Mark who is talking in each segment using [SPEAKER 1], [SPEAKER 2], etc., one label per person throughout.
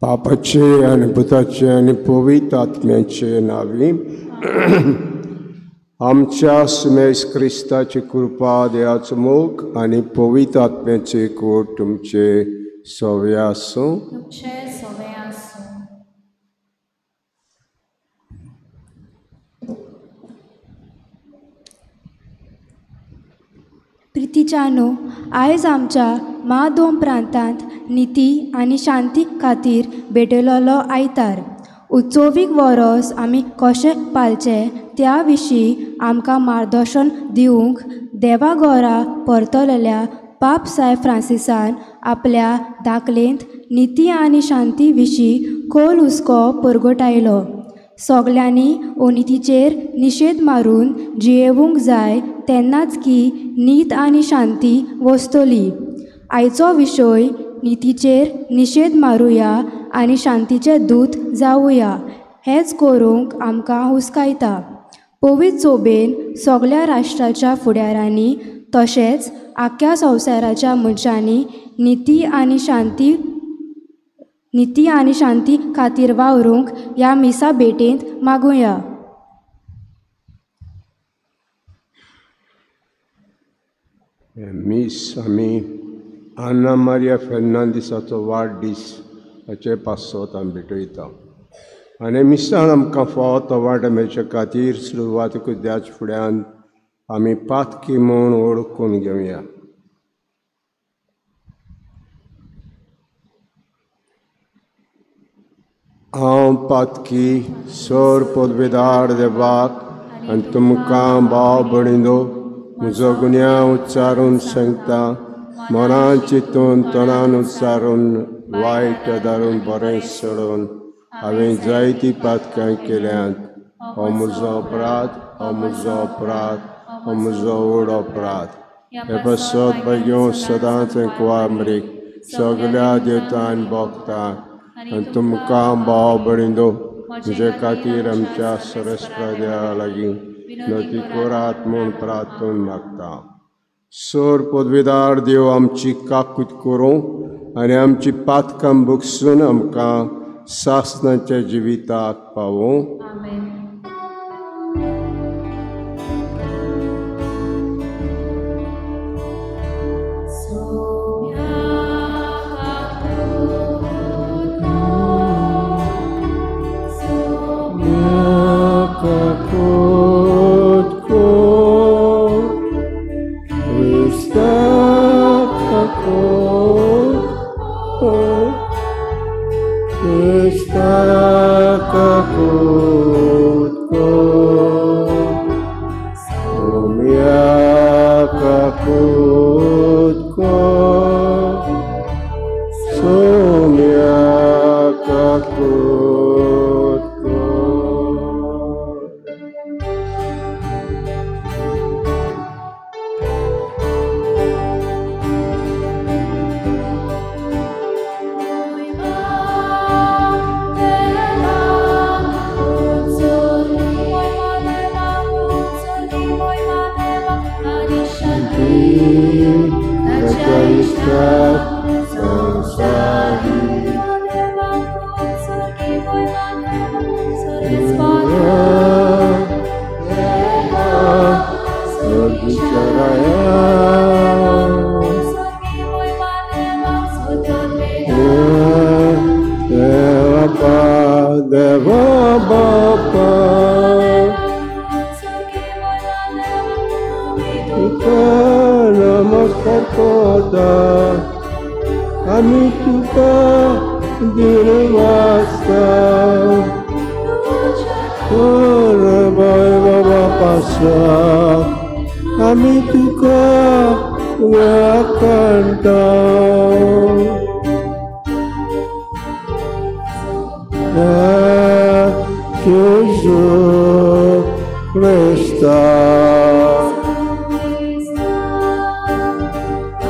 [SPEAKER 1] बापाचे आणि पुताचे आणि पवित्र आत्म्याचे नावी आमच्या सुमेश क्रिस्ताची कृपा देवाचो मोग आणि पवित्र आत्म्याचे कोट तुमचे सवय आसूं.
[SPEAKER 2] प्रितीच्यानो, आयज आमच्या महादोम प्रांतांत निती आनी शांती खातीर भेटलेलो आयतार. उत्सवीक वरस आमी कशें पालचे त्या विशीं आमकां मार्गदर्शन दिवंक देवा घरा परतलेल्या पाप साय फ्रांसिसान आपल्या दाखलेंत निती आनी शांती विशीं खोल हुस्को परगटायलो. सगल्यांनी अनितीचेर निशेध मारून जियेवूंक जाय तेन्नाच की नीत आनी शांती वस्तली. आयचो विशय नितीचेर निशेध मारुया आनी शांतीचे दूत जावुया हेंच करूंक आमकां हुस्कायता. पवित्र चोबेन सगळ्या राष्ट्राच्या फुडाऱ्यांनी तशेंच आख्या संवसाराच्या मनशांनी निती आनी शांती खातीर वावरूंक ह्या मिसा भेटेंत मागुया.
[SPEAKER 1] मीस आमी आना मारिया फेर्नांदिसाचो वाडदीस हाचे पासत आमी भेटयता आनी मिसान आमकां फावत वाडमेच्या खातीर सुरवात देवाच्या फुड्यान आमी पातकी म्हूण ओळखून घेवया. हांव पातकी सर पदवेदार देवाक आनी तुमकां भाव भयणीनो म्हजो गुन्या उच्चारून सांगता. मनान चिंतून तोंडान उच्चारून वायट दारून बरें सोडून हांवें जायतीं पातकां केल्यांत. हो म्हजो अपराध, हो म्हजो अपराध, हो म्हजो व्हड अपराध. हे पासत बेगीन सदांच कुवामरीक सगळ्या देवतांनी भोगतांक आनी तुमकां भाव भयणीनो म्हजे खातीर आमच्या सरस्वत्या लागीं विनती करात म्हूण प्रार्थून मागता. सर पदवेदार देव आमची काकूट करूं आनी आमची पातकां भुगसून आमकां सासणाच्या जिविताक पावूं. नमस्कार कोदा आम्ही तुका दिन वाजता बाय बाबा पासा आम्ही तुका वाकणता Jesus Christa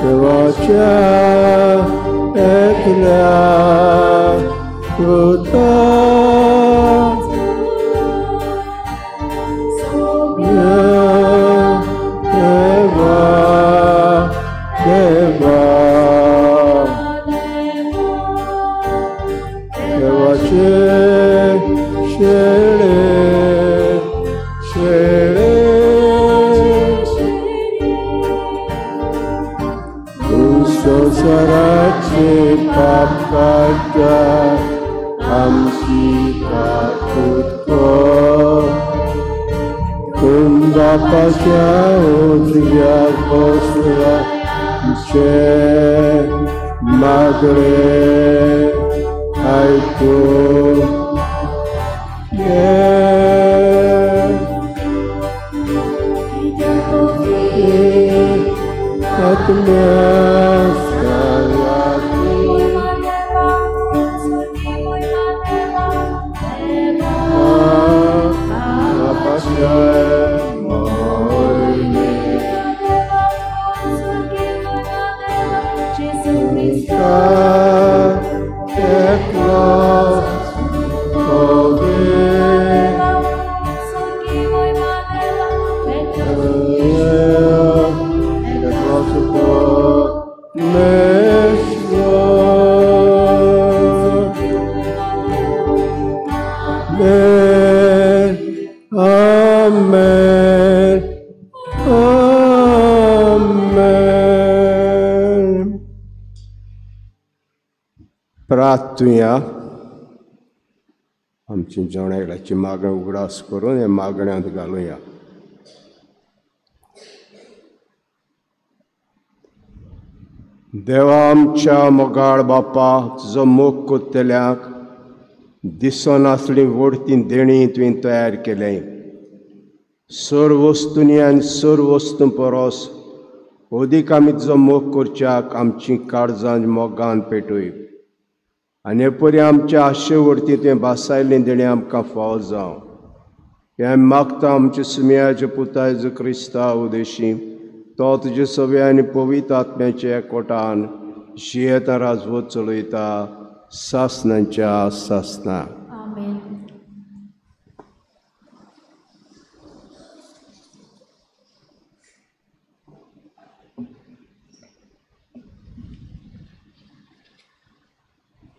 [SPEAKER 1] Devacha ekla Ruta Deva Deva Devacha Sarace papada amsi takutko Kumba pasya ujya kosra che magre aitu प्रार्थुया आमची जेवणाची मागणी उगडास करून हे मागण्यांत घालुया. देवा आमच्या मोगाळ बापा तुजो मोग कोत्तेल्याक दिसनासली वडती देणी तुवें तयार केलें. सर्व वस्तूंनी आनी सर्व वस्तूं परस अदीक आमी तुजो मोग करच्याक आमची काळजां मोगान पेटय आनी हे परी आमच्या आशे वरती तुवें बासायल्ली देणी आमकां फावो जावं. हें मागता आमच्या सुमयाच्या पुता जेजू क्रिस्ता उदेशी तो तुजे सवे आनी पवित्र आत्म्याच्या एकवटान जियेता राजवत चलयता सासनांच्या सासना.
[SPEAKER 2] आमेन.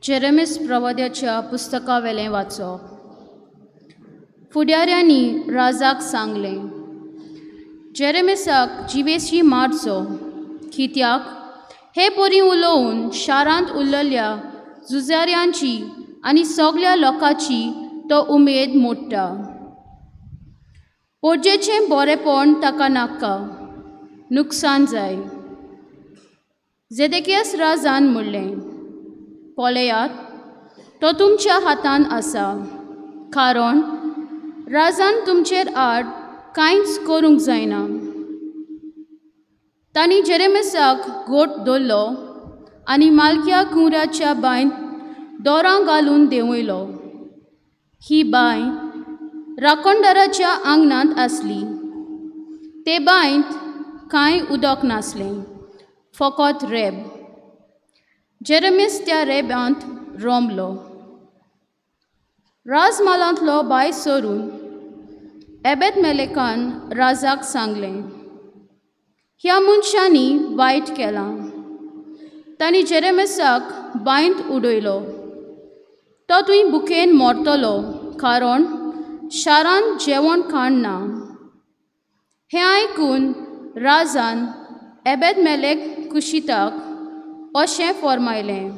[SPEAKER 3] जेरेमिस प्रवाद्याच्या पुस्तका वेलें वाचप. फुडाऱ्यांनी राजाक सांगलें, जेरेमिसाक जिवेशी मारचो, कित्याक हे परी उलोवन शारांत उरलेल्या झुजाऱ्यांची आनी सगळ्या लोकांची तो उमेद मोडटा. पोरजेचें बरेपण ताका नाका, नुकसान जाय. जेदेकियास राजान म्हणलें, पळयात तो तुमच्या हातान आसा, कारण राजान तुमचेर आड कांयच करूंक जायना. तांणी जेरेमिसाक गोट दवरलो आनी मालक्या कुंवराच्या बांयत दोरां घालून देंवयलो. ही बांय राखणदाराच्या आंगणांत आसली. ते बांयत कांय उदक नासलें, फकत रेब. जेरेमिस त्या रेब्यांत रोंबलो. राजमालांतलो भायर सरून एबेद-मेलेकान राजाक सांगलें, ह्या मनशांनी वायट केलां. तांणी जेरेमिसाक बांयंत उडयलो. तो थंय भुकेन मरतलो कारण शारांत जेवण खाण ना. हें आयकून राजान एबेद-मेलेक कुशीताक अशें फर्मायलें,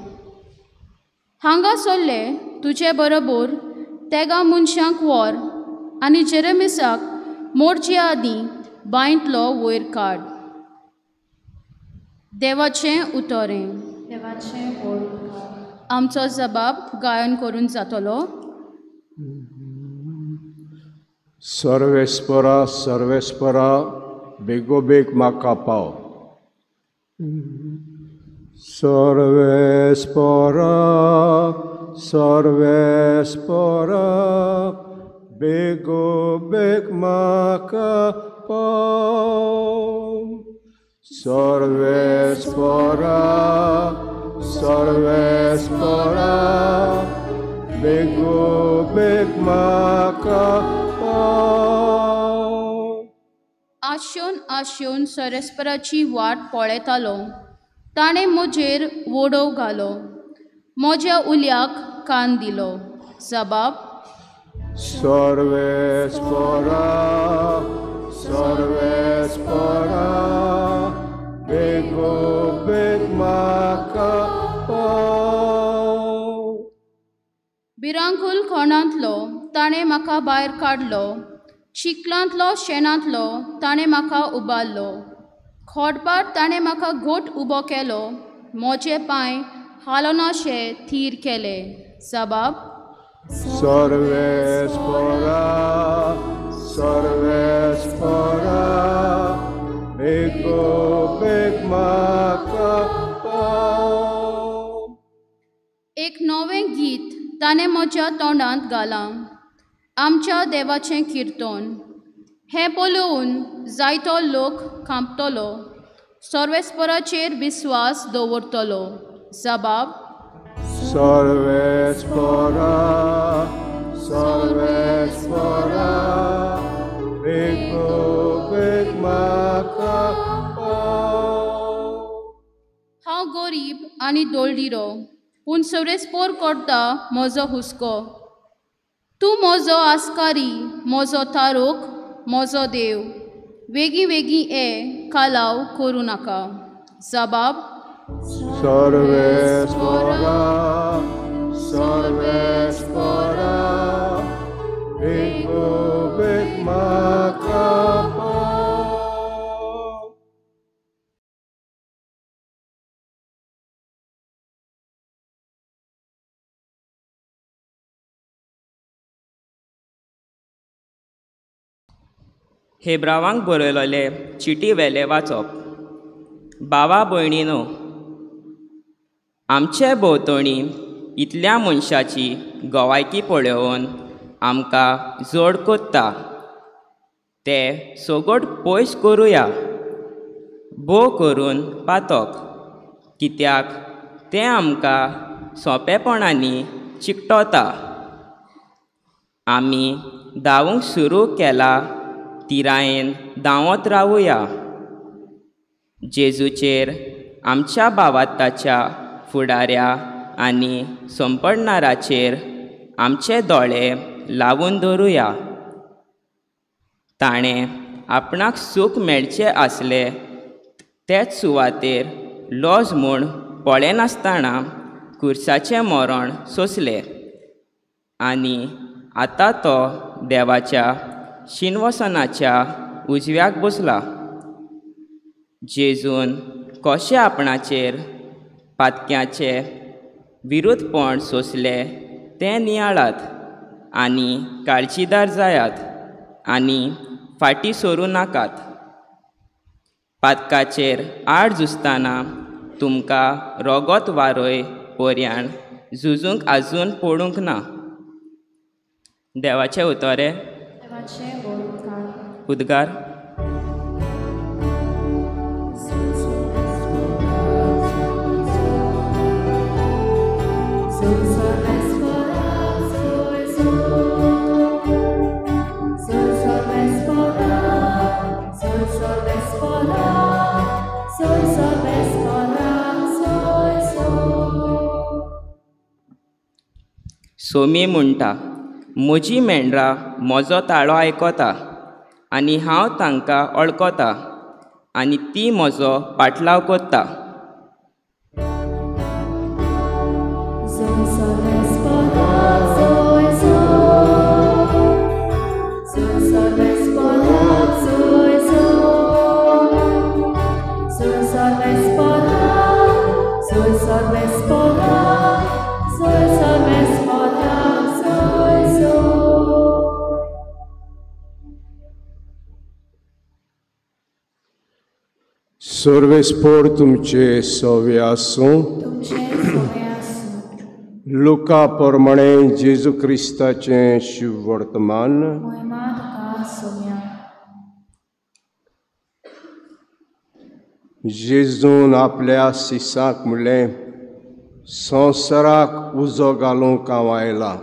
[SPEAKER 3] हांगा सरले तुजे बरोबर तेगा मनशांक व्हर आनी जेरेमिसाक मोरचे आदीं बांयंतलो वयर काड. देवाचें उतोरें. आमचो जबाब गायन करून जातलो.
[SPEAKER 1] सर्वेस्परा सर्वेस्परा बेगोबेग म्हाका पाव. सर्वेस्परा सर्वेस्परा बेगोबेग म्हाका पाव. सर्वेस्परा सर्वेस्परा बेगोबेग म्हाका पाव.
[SPEAKER 3] आशोन आशोन सर्वेस्पराची वाट पळयतालो. ताणें म्हजेर वोडो घालो, म्हज्या उल्याक कान दिलो. जबाब.
[SPEAKER 1] सर्वेस्परा सर्वेस्परा बेगोबेग म्हाका पाव.
[SPEAKER 3] बिरांकुल कोणांतलो ताणें म्हाका भायर काडलो. चिखलांतलो शेणांतलो ताणें म्हाका उबारलो. खोटपार ताणें म्हाका घोट उबो केलो. म्हजे पांय हालोनाशे थीर केले. जबाब.
[SPEAKER 1] सर्वेस्परा सर्वेस्परा बेगोबेग म्हाका पाव.
[SPEAKER 3] एक नवें गीत ताणें म्हज्या तोंडांत घालां, आमच्या देवाचें किर्तन. हें पळोवन जायतो लोक कांपतलो, सर्वेस्पराचेर विस्वास दवरतलो. जबाब.
[SPEAKER 1] सर्वेस्परा सर्वेस्परा बेगोबेग म्हाका पाव.
[SPEAKER 3] हांव गरीब आनी दोळडिरो, पूण सर्वेस्पोर करता म्हजो हुस्को. तूं म्हजो आस्कारी, म्हजो तारोक, म्हजो देव. वेगीं वेगीं कालाव करूं नाका. जबाब.
[SPEAKER 1] सर्वेस्परा सर्वेस्परा बेगोबेग म्हाका पाव.
[SPEAKER 4] हेब्रावांक बरयलोले चिटी वेले वाचप. भावा भयणीनो, आमचे भोंवतणी इतल्या मनशाची गोवायकी पळोवन आमकां जोड कोत्ता. ते सोगोट पयस करुया, भोव करून पातोक, कित्याक तें आमकां सोंपेपणांनी चिकटोता. आमी धांवूंक सुरू केला तिरायेन धांवत रावुया. जेजूचेर आमच्या भावार्थाच्या फुडाऱ्या आनी संपडणाराचेर आमचे दोळे लावून दवरुया. ताणें आपणाक सूख मेळचें आसले तेच सुवातेर लॉज म्हूण पळय नासतना खुर्साचें मरण सोंसलें आनी आतां तो देवाच्या शिंवसनाच्या उजव्याक बसला. जेजून कशें आपणाचेर पातक्याचे विरुद्धपण सोंसलें तें नियाळात आनी काळजीदार जायात आनी फाटीं सरूं नाकात. पातकाचेर आड झुजतना तुमकां रोगत वारोय पर्यान झुजूंक आजून पडूंक ना. देवाचें उतोरें. उद्गार.
[SPEAKER 5] Sol, sol,
[SPEAKER 4] सोमी म्हणटा, म्हजी मेंढरां म्हजो ताळो आयकता आनी हांव तांकां वळखता आनी ती म्हजो पाटलाव करता.
[SPEAKER 1] सर्वेस्पोर तुमचे सवे आसूं. लुका प्रमाणे जेजू क्रिस्ताचें शुभ वर्तमान. जेजून आपल्या शिसांक म्हणलें, संवसाराक उजो घालूंक हांव आयला.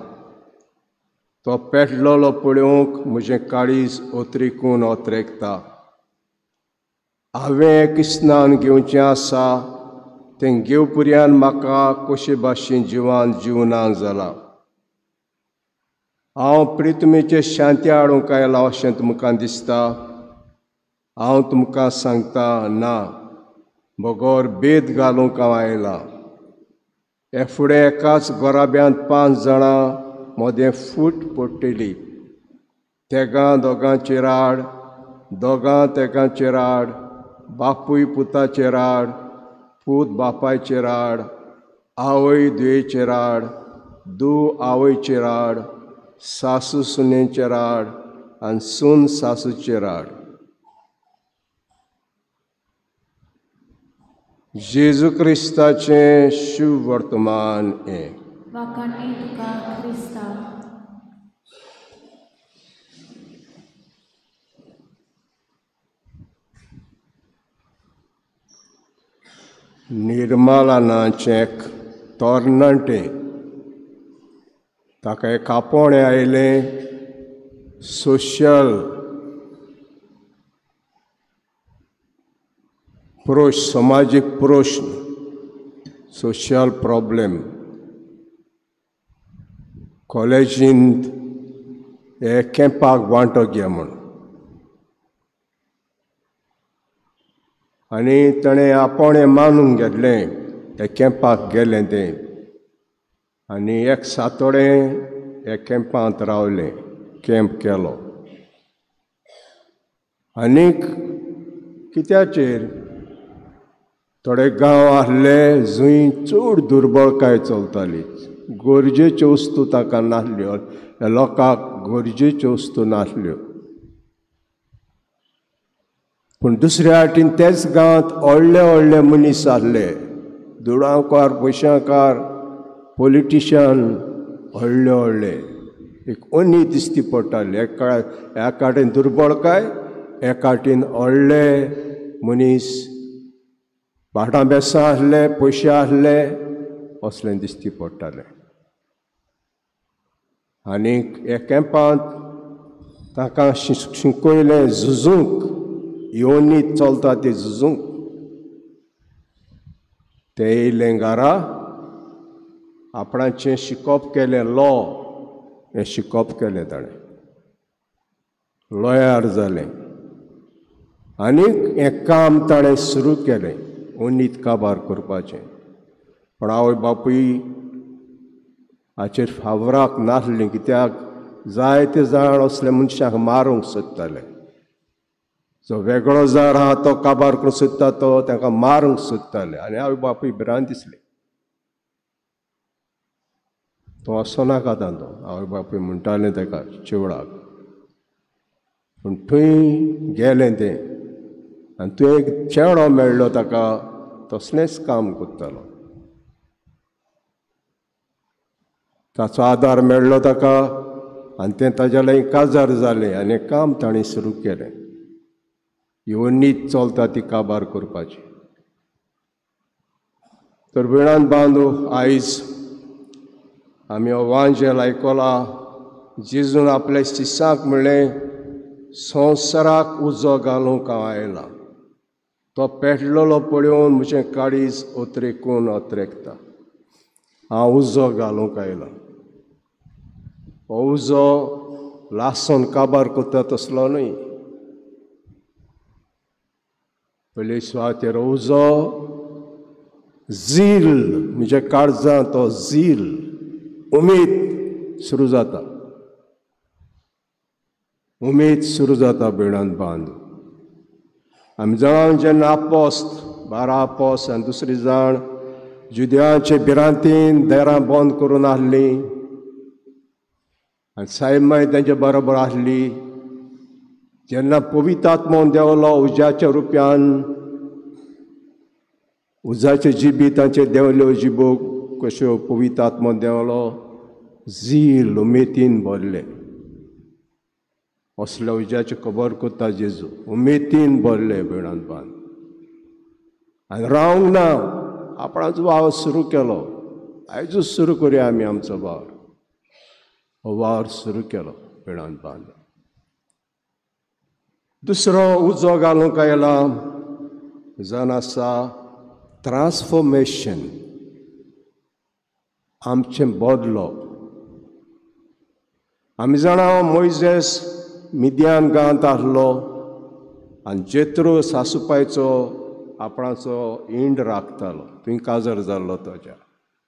[SPEAKER 1] तो पेटलोलो पळोवंक म्हजें काळीज ओतरीकून ओतरेकता. हांवें एक स्नान घेवचें आसा, तें घेवपर्यान म्हाका कशे भाशेन जिवान जिवना जाला. हांव प्रितमेचे शांती हाडूंक आयला अशें तुमकां दिसता. हांव तुमकां सांगता, ना, बोगोर बेद घालूंक हांव आयला. हे फुडें एकाच गोराब्यांत 5 जाणां मोदें फूट पडटलीं. तेगां दोगांचेर आड, दोगां तेगांचेर आड, बापूय पुताचेर आड, पूत बापायचेर आड, आवय धुयेचेर आड, धूव आवयचेर आड, सासू सुनेचेर आड आनी सून सासूचेर आड. जेजू क्रिस्ताचें शुभ वर्तमान हें. निर्मलानाचें तोरणाटें. ताका एक आपोणे आयलें सोशियल प्रश्न, समाजीक प्रश्न, सोशियल प्रॉब्लेम. कॉलेजींत हे कॅम्पाक वांटो घे म्हूण. आनी ताणें आपोणें मानून घेतलें, हे कॅम्पाक गेलें तें. आनी एक सातोडें हे कॅम्पांत रावलें, कॅम्प केलो. आनीक कित्याचेर? थोडे गांव आसले जंय चड दुर्बळकाय चलताली. गरजेच्यो वस्तू ताका नासल्यो, लोकांक गरजेच्यो वस्तू नासल्यो. पूण दुसऱ्या वाटेन तेच गांवांत व्हडले व्हडले मनीस आसले, दुडावकार, पयशांकार, पॉलिटिशियन, व्हडले व्हडले. एक ओनी दिसती पडटाली. एका वाटेन दुर्बळकाय, एका वाटेन व्हडले मनीस, भाटां बेसां आसले, पयशे आसले, असलें दिसती पडटालें. आनीक हे कॅम्पांत ताका शिकयलें झुजूंक, योनीत चलता ते झुजूंक. ते येयलें घरा, आपणाचें शिकप केलें लॉ, हें शिकप केलें ताणें. लॉयर जालें. आनीक हें काम ताणें सुरू केलें, उनीत काबार करपाचें. पूण आवय बापूय हाचेर फावराक नासलीं, कित्याक जायते जाण असले मनशाक मारूंक सोदताले. जो वेगळो जार आहा तो काबार करूंक सोदता, तो ताका मारूंक सोदताले. आनी आवय बापूय भिरांत दिसले. तो वचनाका तांचो, आवय बापूय म्हणटालें ताका चेवडाक. पूण थंय गेलें तें, आनी थंय एक चेडो मेळ्ळो ताका, तसलेंच काम करतालो. ताचो आदार मेळ्ळो ताका, आनी तें ताज्या लागीं काजार जालें. आनी काम ताणें सुरू केलें, योनीत चलता ती काबार करपाची. तर विणान बांदू, आयज आमी हो वांजेल आयकला. जेजून आपल्या शिसांक म्हणलें, संवसाराक उजो घालूंक हांव आयला. तो पेटलोलो पळोवन म्हजें काळीज ओतरेकून ओतरेकता. हांव उजो घालूंक आयला. हो उजो लासून काबार करता तसलो न्हय. पयले सुवातेर उजो झील म्हणजे काळजां तो झील उमेद सुरू जाता. उमेद सुरू जाता बिणान बांद. आमी जाणां जेन्ना आपोस्त 12 आपोस्त आनी दुसरी जाण जुद्यांचे भिरांतीन दारां बंद करून आहलीं आनी सायमाय तांचे बरोबर आहली. जेन्ना पवित्र आत्मो देंवलो उज्याच्या रुपयान उजाचे जिबी तांचे देंवल्यो जिबो कश्यो पवित्र आत्मो देंवलो झील उमेदीन भरले. असल्या उज्याची खबर करता जेजू उमेदीन भरले बिणान बांद. आनी रावंक ना आपणाचो वावर सुरू केलो. आयजूच सुरू करुया आमी आमचो वावर. हो वावर सुरू केलो बिणान बांद. दुसरो उजो घालूंक आयला जावन आसा ट्रान्सफॉर्मेशन आमचें बदलो. आमी जाणा मोइजेस मिद्यान गांवांत आहलो आनी जेत्रो सासूपायचो आपणाचो इंड राखतालो. थंय काजर जाल्लो ताच्या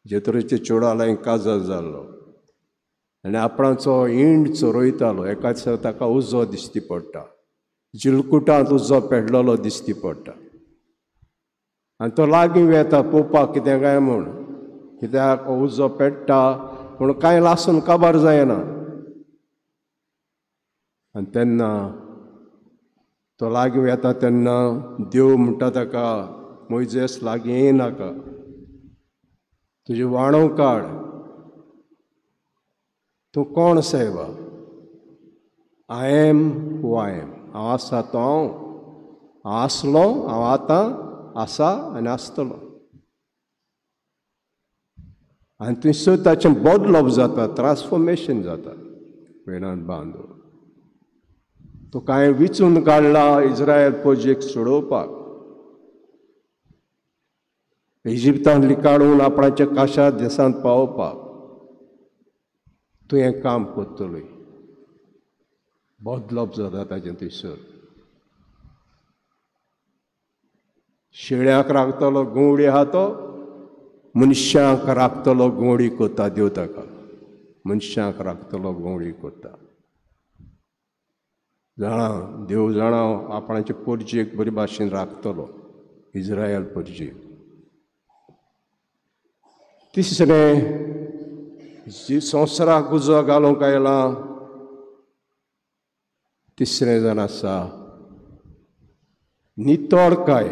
[SPEAKER 1] जेत्रोचे चेडवाक काजर जाल्लो आनी आपणाचो इंड चोरयतालो. एका दिसा ताका उजो दिश्टी पडटा. जिलकुटांत उजो पेटलेलो दिश्टी पडटा आनी तो लागीं वेता पळोवपाक कितें काय म्हूण. कित्याक उजो पेट्टा पूण कांय लासून काबार जायना. आनी तेन्ना तो लागीं वेता तेन्ना देव म्हणटा ताका मोइजेस लागीं येयनाका. तुजें वाणो काड. तूं कोण सेवा? I am who I am. हांव आसा तो हांव आसलो हांव आतां आसा आनी आसतलो. आनी थंयसर ताचें बदलप जाता ट्रान्सफॉर्मेशन जाता बिणान बांदून. तो कांय विचून काडला इज्रायल प्रजेक सोडोवपाक. इजिप्तांतली काडून आपणाच्या काशा देशांत पावोवपाक तूं हें काम करतलो. बदलप जाता ताचें थंयसर. शेळ्याक राखतलो गुंवडी आहा तो मनशांक राखतलो गुंवडी करता देव ताका. मनशांक राखतलो गुंवडी करता. जाणा देव जाणा आपणाचे परजेक बरे भाशेन राखतलो इज्रायल परजेक. तिसरें जी संवसाराक उजो घालूंक आयला तिसरें जावन आसा नितळकाय.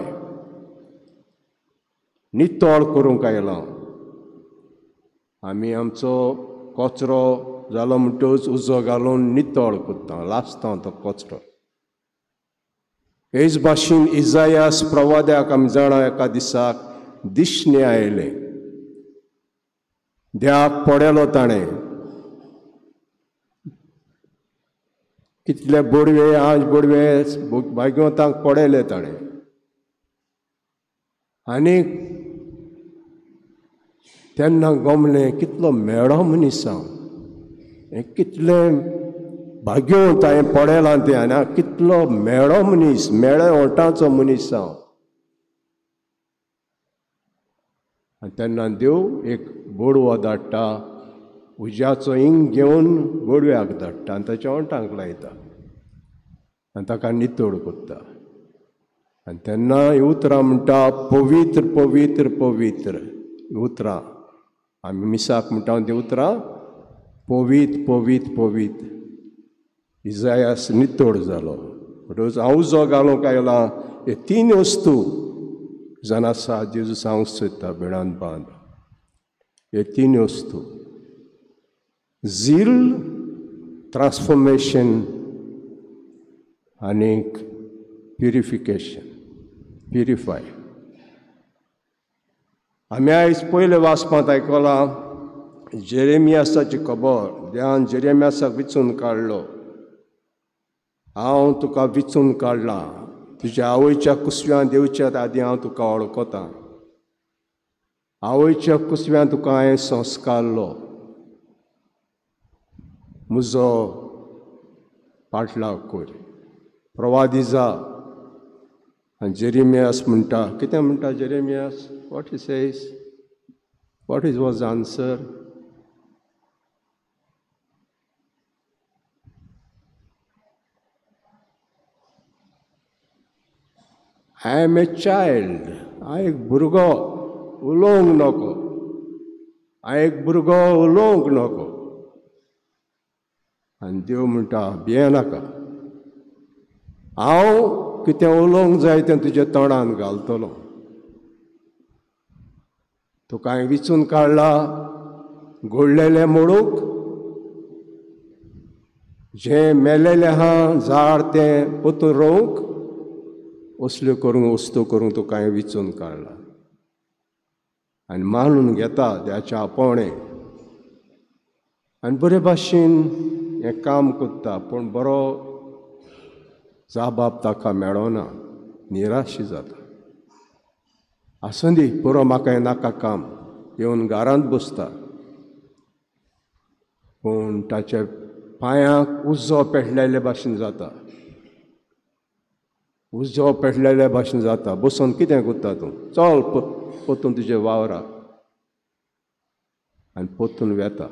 [SPEAKER 1] नितळ करूंक आयला. आमी आमचो कचरो जालो म्हणटच उजो घालून नितळ करता लासता तो कचरो. हेच भाशेन इजायास प्रवाद्याक आमी जाणा एका दिसाक दिश्णे आयले. देवाक पडयलो ताणें. कितले बोडवे आज बोडवे भाग्यवंतांक पडयले ताणें. आनी तेन्ना गमलें कितलो मेळो मनीस हांव. हें कितलें भाग्यवंत हांवें पडयलां तें आनी कितलो मेळो मनीस मेळे ओंठाचो मनीस हांव. आनी तेन्ना देव एक बोडवो धाडटा. उज्याचो इंग घेवन बोडव्याक धाडटा आनी ताच्या ओंठांक लायता आनी ताका नितळ करता. आनी तेन्ना हीं उतरां म्हणटा पवित्र पवित्र पवित्र. उतरां आमी मिसाक म्हणटा तीं उतरां पवित्र पवित्र पवित्र. इजायास नितळ जालो. म्हणटच हांव उजो घालूंक आयला. हे 3 वस्तू जावन आसा जेजू सांगूंक सोदता बिणान बांद. हे 3 वस्तू झील ट्रान्सफॉर्मेशन आनीक प्युरिफिकेशन प्युरिफाय. आमी आयज पयले वाचपांत आयकलां जेरेमियासाची खबर. देवान जेरेमियासाक विचून काडलो. हांव तुका विचून काडलां. तुज्या आवयच्या कुसव्यान देवच्या आदीं हांव तुका वळखतां. आवयच्या कुसव्यान तुका हांवें संस्कारलो. म्हजो पाटलाव कोर. प्रवादी जा. आनी जेरेमियास म्हणटा, कितें म्हणटा Jeremias? What he says? What is was answer? I am a child. हांव एक भुरगो, उलोवंक नको. हांव एक भुरगो, उलोवंक नको. आनी देव म्हणटा, भियेनाका. हांव कितें उलोवंक जाय तें तुज्या तोंडान घालतलो. तुका हांवें विचून काडला घोळलेले मोडूक, जें मेलेलें आहा झाड तें पोतून रोवंक, असल्यो करूंक वस्तू करूंक तुका हांवें विचून काडला. आनी मानून घेता देवाचें आपोवणें आनी बरे भाशेन हें काम कोत्ता. पूण बरो जाबाब ताका मेळना, निराश जाता. आसूं दी, पुरो म्हाका हें नाका काम, येवन घरांत बसता. पूण ताच्या पांयांक उजो पेटलेले भाशेन जाता. उजो पेटलेले भाशेन जाता. बसून कितें कोत्ता तूं? चल पोतून तुजे वावराक. आनी पोतून वेता.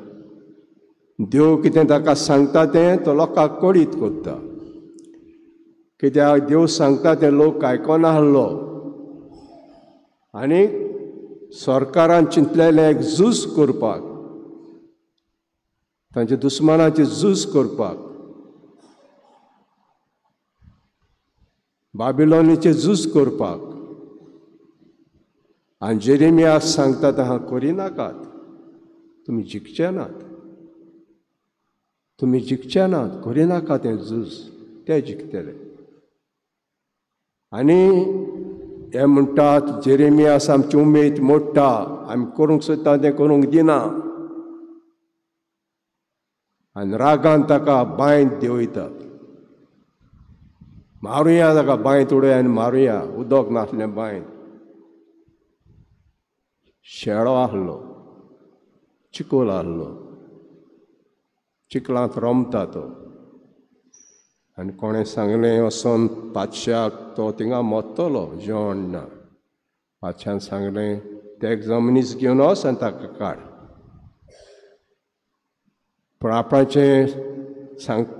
[SPEAKER 1] देव कितें ताका सांगता तें तो लोकांक कळीत कोत्ता. कित्याक देव सांगता तें लोक आयकोना आहलो. आनी सरकारान चिंतलेलें एक झूज करपाक, तांच्या दुस्मानाची झूज करपाक, बाबिलोनीचें झूज करपाक. आनी जेरेमियास सांगता तें हांव करिनाकात. तुमी जिखचे नात. तुमी जिखचे नात. करिनाका तें झूज. ते जिखतले. आनी हे म्हणटात, जेरेमियास आमची उमेद मोडटा. आमी करूंक सोदता तें करूंक दिना. आनी रागान ताका बांयंत देंवयता. मारुया ताका, बांयंत उडोवया आनी मारुया. उदक नासलें बांयंत. शेळो आहलो, चिकोल आहलो. चिकलांत रोमता तो. आनी कोणें सांगलें वचोन पादशाक, तो थिंगा मोत्तलो, जेवण ना. पादशान सांगलें, तेक जमनीच घेवन वच आनी ताका काड. पूण आपणाचें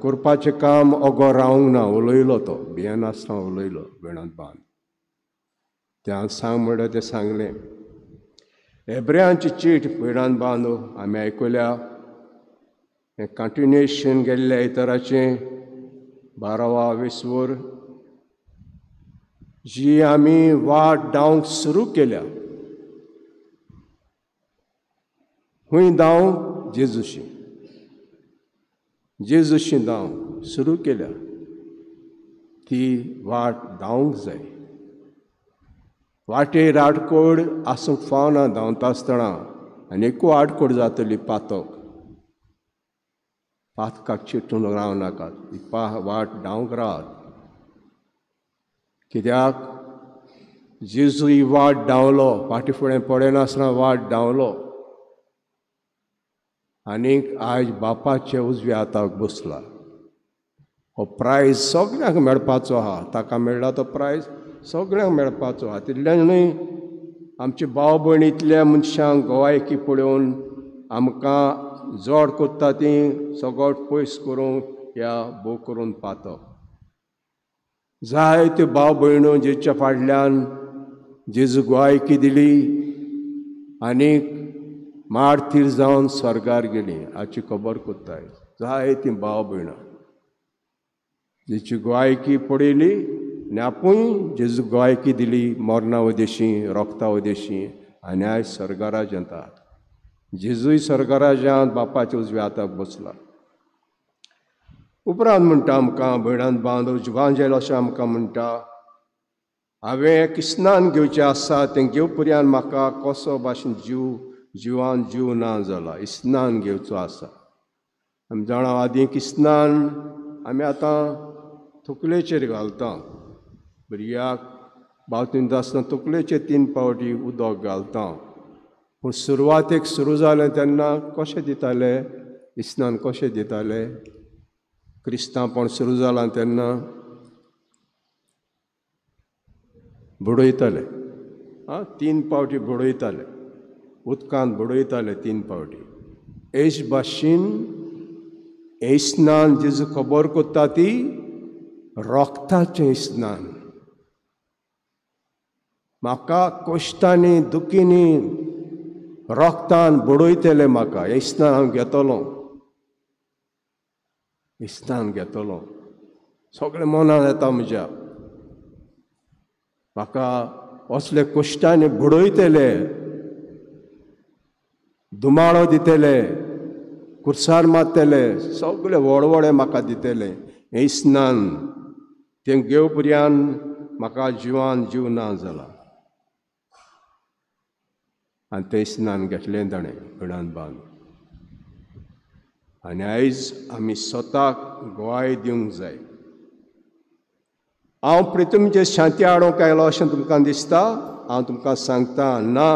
[SPEAKER 1] करपाचें काम ओगो रावंक ना. उलयलो तो, भियेनासतना उलयलो वेळांत बांद. त्या सांग म्हणटा तें सांगलें. हेब्रेयांची चीट वेळांत बांदू आमी आयकल्या. हें कंटिन्युएशन गेल्ल्या इतराचें 12वा विसवोर, जी आमी वाट धांवंक सुरू केल्या, खूंय धांव? जेजूशी. जेजूशी धांव सुरू केल्या. ती वाट धांवंक जाय. वाटेर आडकोड आसूंक फावना धांवता आसतना. आनी एकू आडकोड जातली पातक. पातकाक चिंतून रावनाकात. ही वाट धांवंक रावात. कित्याक जेजू ही वाट धांवलो. फाटी फुडें पडनासतना वाट धांवलो. आनीक आयज बापाचे उजव्या हाताक बसला. हो प्रायज सगळ्यांक मेळपाचो आहा. ताका मेळ्ळा तो प्रायज सगळ्यांक मेळपाचो आहा. तितल्यान न्हय, आमचे भाव भयण इतल्या मनशांक गोवायकी पळोवन आमकां जोड कोत्ता ती सगळोट पयस करूंक ह्या भोव करून पातक. जायत्यो भाव भयणो जेच्या फाटल्यान जेजू गोवायकी दिली आनीक मारतीर जावन स्वर्गार गेली. हाची खबर कोत्ताय. जायतीं भाव भयणां जेची गोवायकी पडयली आनी आपूण जेजू गोवायकी दिली मरणा उदेशी, रोगता उदेशी, आनी आयज स्वर्गाराज येतात. जेजूय स्वर्गराज्यांत बापाच्या उजव्या हाताक बसला. उपरांत म्हणटा आमकां भयणान बांदव जुवांजेल अशें आमकां म्हणटा, हांवें एक स्नान घेवचें आसा. तें घेवपर्यंत म्हाका कसो भाशेन जिवान जीव ना जाला. स्नान घेवचो आसा. आमी जाणा आदीक स्नान आमी आतां तकलेचेर घालता. भुरग्याक बावतींत आसतना तकलेचेर 3 पावटी उदक घालता. पूण सुरवातेक सुरू जालें तेन्ना कशें दिताले? इस्नान कशें दिताले क्रिस्तांवपण सुरू जालां तेन्ना बुडयताले 3 पावटी बुडयताले उदकांत बुडयताले 3 पावटी एश भाशेन इस्नान जेजू खबर करता ती रोगताचें इस्नान म्हाका कश्टांनी दुखींनी रोगतान बुडयतले म्हाका इस्नान हांव घेतलो इस्नान घेतलो सगळें मनान येता म्हज्या म्हाका असले कश्टांनी बुडयतले दुमाळो दितले कुर्सार मारतले सगळे व्हडव्हडे म्हाका दितले हें इस्नान तें घेवपर्यंत म्हाका जिवान जीव ना जाला आनी तें इस्नान घेतलें ताणें घडान बांद आनी आयज आमी स्वताक ग्वाय दिवंक जाय हांव प्रितुमचे शांती हाडूंक आयलो अशें तुमकां दिसता हांव तुमकां सांगता ना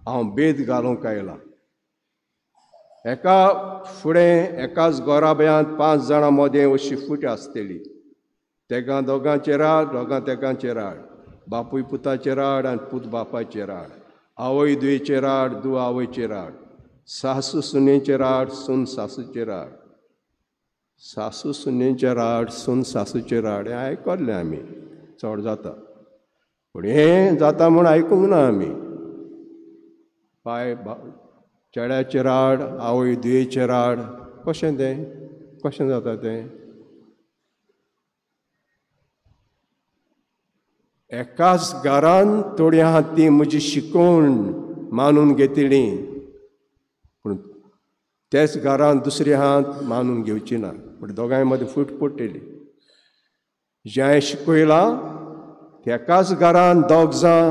[SPEAKER 1] हांव बेद घालूंक आयलां एका फुडें एकाच घोराब्यांत 5 जाणां मदें अशी फूट आसतली तेगा दोगांचेर राड दोगां तेगांचेर राड बापूय पुताचेर राड आनी पूत बापायचेर राड आवय धुयेचेर राड धूव आवयचेर राड सासू सुनेचेर राड सून सासूचेर राड सासू सुनेचेर राड सून सासूचेर राड हें आयकल्लें आमी चड जाता पूण हें जाता म्हूण आयकूंक ना आमी बाय चेड्याचेर राड आवय धुयेचेर राड कशें जाता तें एकाच घरान थोडीं आहात तीं म्हजी शिकवण मानून घेतलीं पूण तेच घरान दुसरी आहात मानून घेवची ना पूण दोगांय मदें फूट पडटली जें हांवें शिकयलां तें एकाच घरान दोग जां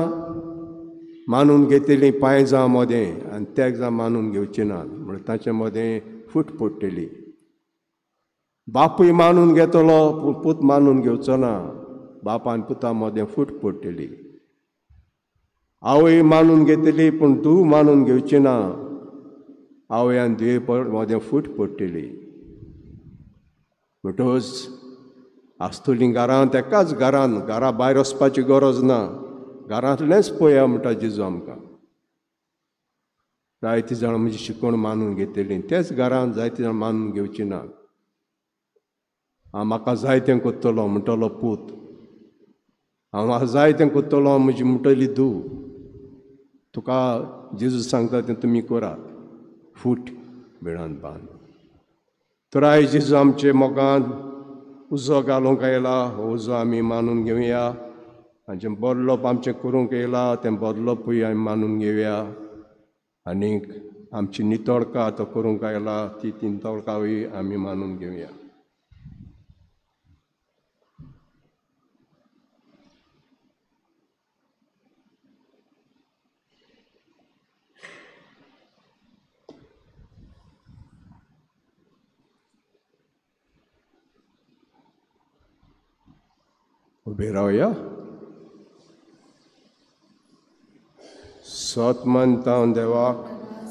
[SPEAKER 1] मानून घेतलीं 5 जां मदें आनी तेग जां मानून घेवची ना म्हण ताचे मदें फूट पडटली बापूय मानून घेतलो पूण पूत मानून घेवचो ना बाप आनी पुता मदें फूट पडटली आवय मानून घेतली पूण धूव मानून घेवची ना आवय आनी धुये मदें फूट पडटली म्हणटच आसतलीं घरांत एकाच घरान घरा भायर वचपाची गरज ना घरांतलेंच पळया म्हणटा जेजू आमकां जायतीं जाणां म्हजी शिकवण मानून घेतलीं तेच घरांत जायतीं जाणां मानून घेवची ना म्हाका जाय तें कोत्तलो म्हणटलो पूत हांव जाय तें कोत्तलो म्हजी म्हणटली धूव तुका जेजू सांगता तें तुमी करात फूट बिळान बांद तर आयज जेजू आमचे मोगान उजो घालूंक आयला हो उजो आमी मानून घेवया आनी जें बदलोप आमचें करूंक येयला तें बदलोपूय आमी मानून घेवया आनीक आमची नितळका तो करूंक आयला ती नितळकावूय आमी मानून घेवया उबे रावया सतमंतावन देवाक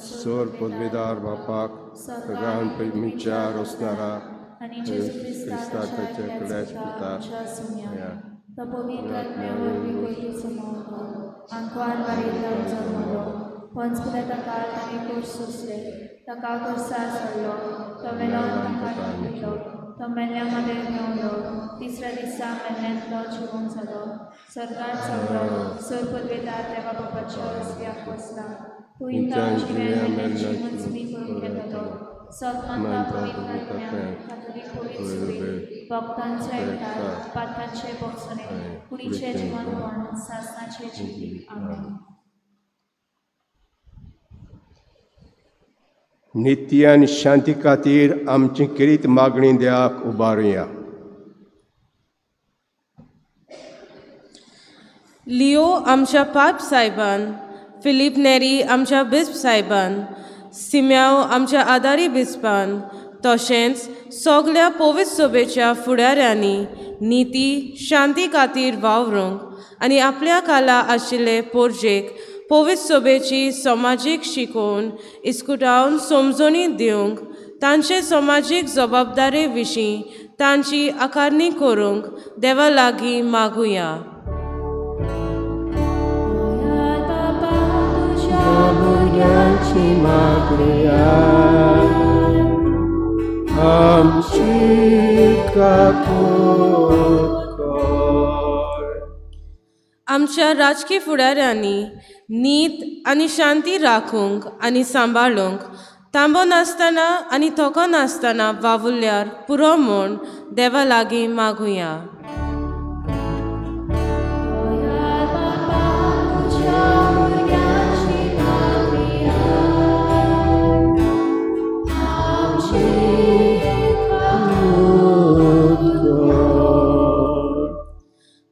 [SPEAKER 1] सोर पदवीदार बापाक सगळ्यान पयलींच्यार वचणारा क्रिस्ताचे कडेच पुता
[SPEAKER 5] तो पवित्र आत्म्यावरवीं पयलीं सुमावलो आंकवार बारीदार जल्मलो पंचकुलाच्या काळात ताणें कोर्स सोंसले ताका कोर्सार सोडलो तो वेलोन तांकां न्हिदलो तो मेल्ल्या मदें मेवलो तिसऱ्या दिसा मेल्ल्यांतलो जिवंत जालो स्वर्गांत चडलो सोर पदवीदार देवा बापाच्या रस्त्याक बसला तूं इंता जिवेल्यांची मंजूरी करून घेतलो सतमंता पवित्र आत्म्या कातोलीक पवित्र सुरी भक्तांचे एकठांय पात्रांचे बोगसणे कुडीचे जिवनपण सासणाचे जिवी आमेन
[SPEAKER 1] नित्य आनी शांती खातीर आमची किरीत मागणी देवाक उबारुया
[SPEAKER 6] लिओ आमच्या पाप सायबान फिलीप नेरी आमच्या बिस्प सायबान सिम्याव आमच्या आदारी बिस्पान तशेंच सगळ्या पवित्र सभेच्या फुडाऱ्यांनी निती शांती खातीर वावरूंक आनी आपल्या खाला आशिल्ले पोरजेक पवित्र सभेची समाजीक शिकोवन इस्कुटावन समजणी दिवंक तांचे समाजीक जबाबदारे विशीं तांची आकारणी करूंक देवा लागीं मागुया. आमच्या राजकीय फुडाऱ्यांनी नीत आनी शांती राखूंक आनी सांबाळूंक तांबो नासतना आनी थोको नासतना वावुरल्यार पुरो म्हूण देवा लागीं मागुया.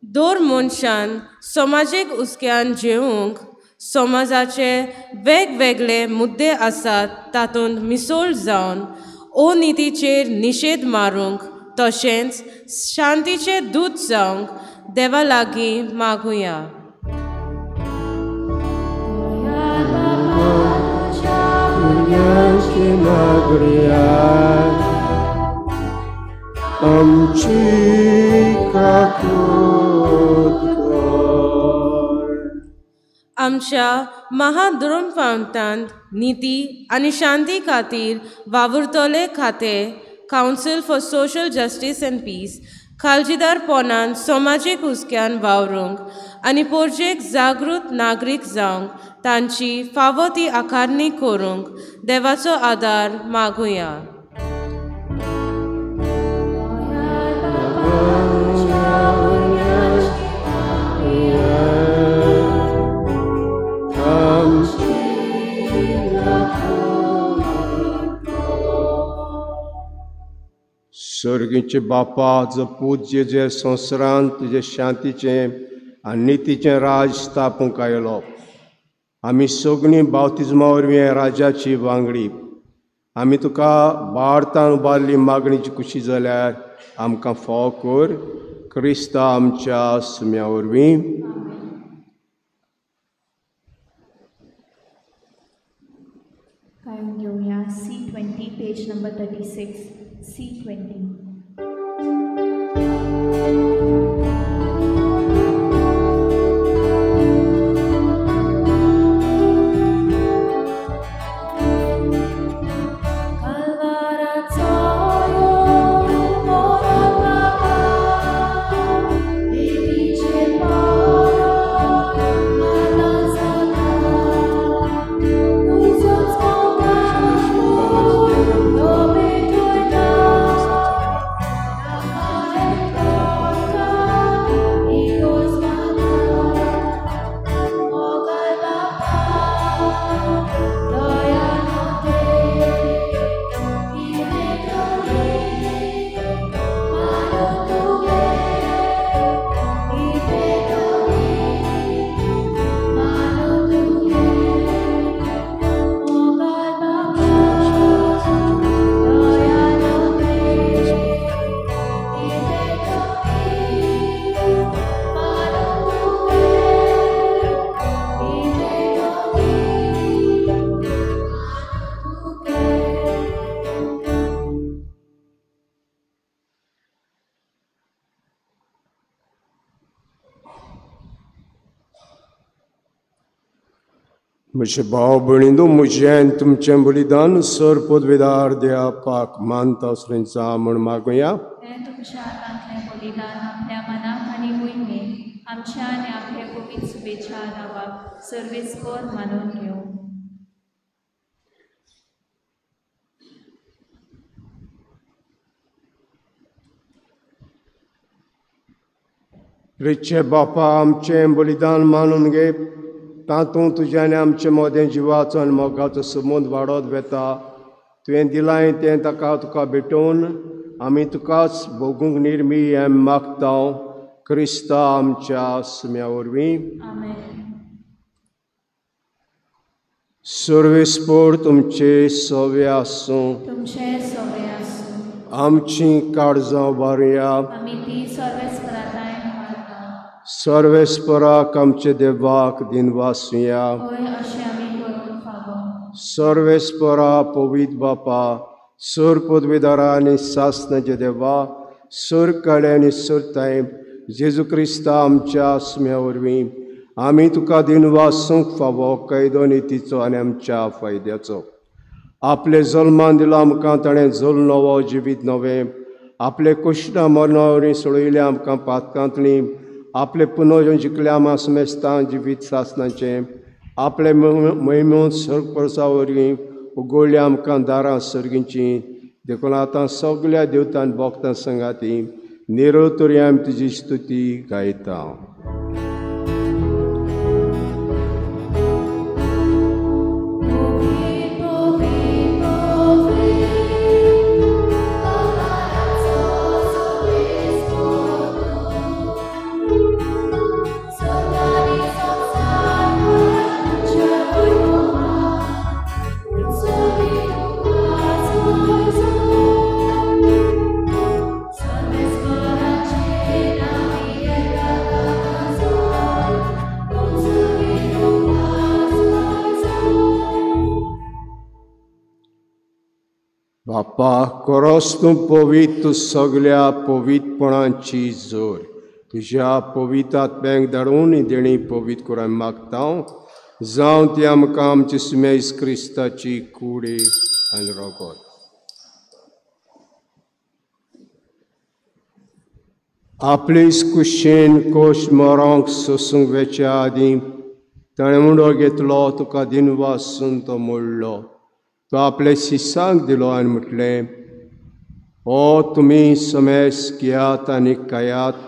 [SPEAKER 6] दर मनशान समाजीक उस्क्यान जेवंक समाजाचे वेगवेगळे मुद्दे आसात तातूंत मिसळ जावन अनितीचेर निशेध मारूंक तशेंच शांतीचे दूत जावंक देवा लागीं मागुया. आमच्या महाधर्मपावतांत नीती आनी शांती खातीर वावुरतले खातें council for social justice and peace काळजीदारपणान समाजीक हुस्क्यान वावरूंक आनी पोरजेक जागृत नागरीक जावंक तांची फावो ती आकारणी करूंक देवाचो आदार मागुया.
[SPEAKER 1] सर्गीचे बापा, जो पूज्य जे संवसारांत तुजे शांतीचें आनी नितीचें राज स्थापूंक आयलो. आमी सगळीं बावतिजमा वरवीं राजाची वांगडी आमी तुका भारतांत उबारली मागणीची कुशी जाल्यार आमकां फाव कर. क्रिस्ता आमच्या सुम्या वरवीं.
[SPEAKER 5] कायम घेऊया C20 पेज नंबर 36 C20.
[SPEAKER 1] म्हजे भाव भयणींनो, म्हजें तुमचें बलिदान सर पदवेदार देवा पाक मानता असलेंचा म्हण मागुया.
[SPEAKER 5] हें तुमच्या हातांतलें बलिदान आपल्या मनाक आनी भुंयेक आमच्या आनी आपल्या पवित्र सुबेच्या नांवाक सर्वेस्पर मानून घेवं.
[SPEAKER 1] रिचे बापा, आमचें बलिदान मानून घे. तातूंत तुजें आनी आमचे मोदें जिवाचो आनी मोगाचो संबंद वाडत वेता. तुवें दिलाय तें ताका तुका भेटोवन आमी तुकाच भोगूंक निर्मी हें मागता. क्रिस्ता आमच्या सुम्या वरवीं.
[SPEAKER 5] आमेन.
[SPEAKER 1] सर्वेस्पर तुमचे सवे आसूं.
[SPEAKER 5] तुमचे सवय आसूं.
[SPEAKER 1] आमची काळजां उबारुया.
[SPEAKER 5] आमी ती सर्वेस्पराताय मारता.
[SPEAKER 1] सर्वेस्पराक आमचे देवाक दिनवासुया.
[SPEAKER 5] हय अशें आमी करून फावो.
[SPEAKER 1] सर्वेस्परा पवित्र बापा, सूर पदवीदारा आनी सासनाचे देवा सूर काळे आनी सुरताय जेजू क्रिस्ता आमच्या आस्म्या वरवीं आमी तुका दिनवासूंक फावो कैदो नितीचो आनी आमच्या फायद्याचो आपले जल्मान दिलो आमकां ताणें जल नवो जिवीत नवें आपले कुश्टां मरणा वरवीं सोडयले आमकां पातकांतली आपले पुनर्जन जिखले आमा समेस्तां जिवीत सासनाचें आपले महिमोन सर्ग परसा वरवीं उगवले आमकां दारां सर्गींचीं देखून आतां सगल्या देवतां भोगतां संगाती निरतरी आमी तुजी स्तुती गायता. बापा खरोच तूं पवित्र सगल्या पवित्रपणांची जोर तुज्या पवित्र आत्म्याक धाडून देणी पवित्र करून मागता जावं ती आमकां आमचे सुमेज क्रिस्ताची कुडी आनी रगत. आपली कुशीन कोश मरोंक सोसूंक वेच्या आदीं ताणें मुंडो घेतलो तुका दिनवासून तो मोडलो तो आपले शिसांक दिलो आनी म्हटलें ओ तुमी समेस घेयात आनी खायात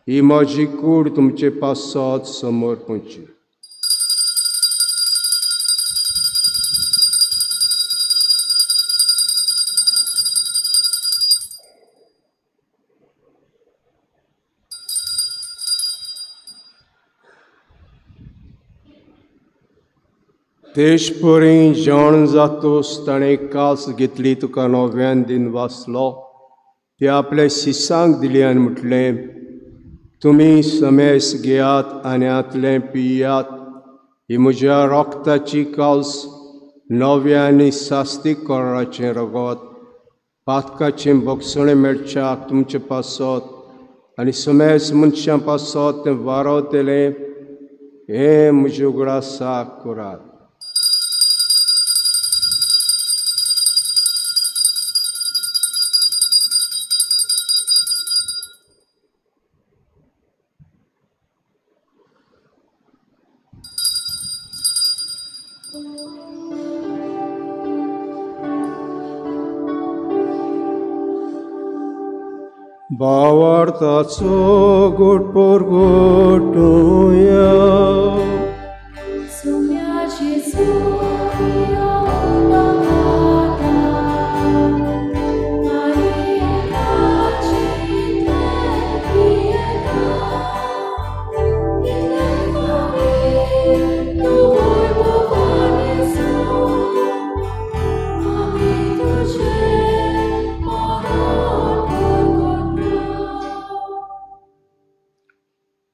[SPEAKER 1] ही म्हजी कूड तुमचे पासत समोर पोंची. देशभरी जेवण जातोच ताणें कास घेतली तुका नव्यान दिन वाचलो ती आपल्या शिसांक दिली आनी म्हटलें तुमी समेस घेयात आनी आतलें पियात ही म्हज्या रोगताची कास नव्या आनी सास्तीक कोराचें रगत पातकाचें भोगसणें मेळच्याक तुमचे पासत आनी समेस मनशां पासत तें वारवतलें हें म्हज्या उगडासाक करात. भावार्थाचो गोटपोर गोटुया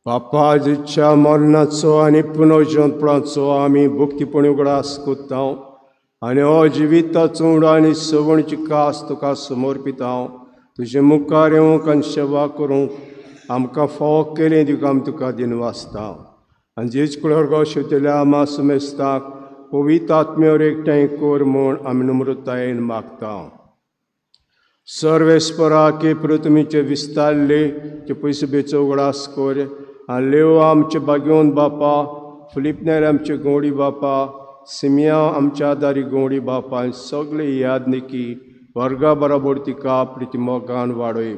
[SPEAKER 1] बापाच्या मरणाचो आनी पुनर्जन्माचो आमी भक्तीपणी उगडास कोत्ता आनी हो जिविताचो उडो आनी सवणची कास तुका समर्पिता. तुजे मुखार येवंक आनी सेवा करूंक आमकां फावो केलें दिवंक आमी तुका दिन वाचता आनी जेच कुळार गो शेवतेल्या आमा समेस्ताक पवित्र आत्म्यावर एकठांय कर म्हूण आमी नम्रतायेन मागता. सर्वेस्परा के पृथ्वीचे विस्तारले ते पयसुबेचो उगडास कर आनी लेव आमचे बागेवन बापा फिलिपनेर आमचे गोंडी बापा सिमिया आमच्या आदारी गोंडी बापा सगळे यादनिकी वर्गा बरोबर तिका प्रिती मोगान वाडय.